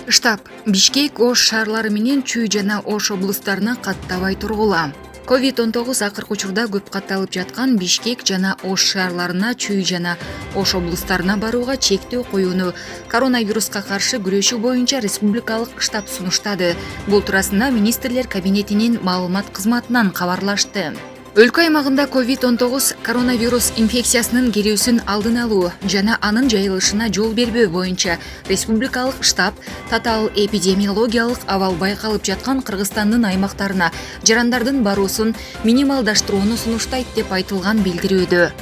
Штаб Бишкек Ош шаарлары менен Чүй жана Ош облустарына каттабай тургула. COVID-19 акыркы учурда көп катталып жаткан Бишкек жана Ош шаарларына, Чүй жана Ош облустарына барууга чектөө коюуну коронавируска каршы күрөшүү боюнча республикалык штаб сунуштады. Бул туурасында министрлер кабинетинин маалымат кызматынан кабарлашты. Өлкө аймагында COVID-19 коронавирус инфекциясынын кирүүсүн алдын алуу жана анын жайылышына жол бербөө боюнча республикалык штаб татаал эпидемиологиялык абал байкалып жаткан Кыргызстандын аймактарына жарандардын баруусун минималдаштырууну сунуштайт деп айтылган билдирүүдө.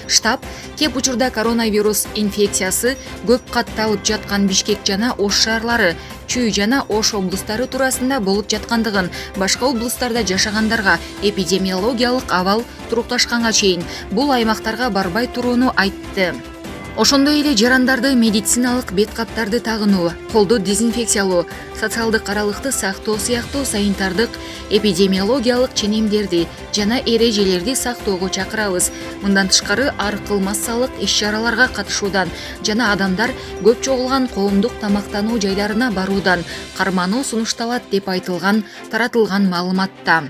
Штаб кеп учурда коронавирус инфекциясы көп катталып жаткан Бишкек жана Ош шаарлары, Чүй жана Ош облустары туурасында болуп жаткандыгын, башка облустарда жашагандарга эпидемиологиялык абал турукташканга чейин бул аймактарга барбай турууну айтты. Ошондой эле жарандарды медициналык бет каптарды тагынуу, колду дезинфекциялоо, социалдык аралыкты сактоо сыяктуу санитардык, эпидемиологиялык ченемдерди жана эрежелерди сактоого чакырабыз. Мындан тышкары ар кыл массалык иш-чараларга катышуудан жана адамдар көп чогулган коомдук тамактануу жайларына баруудан кармануу сунушталат деп айтылган таратылган маалыматта.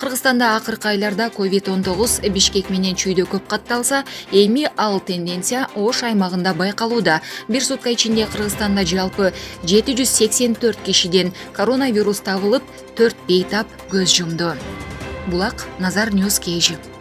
Кыргызстанда акыркы айларда COVID-19 Бишкек менен Чүйдө көп катталса, эми ал тенденция Ош аймагында байкалууда. Бир сутка ичинде Кыргызстанда жалпы 784 кишиден коронавирус табылып, 4 бейтап көз жумду. Булак Назар Ньюс KG.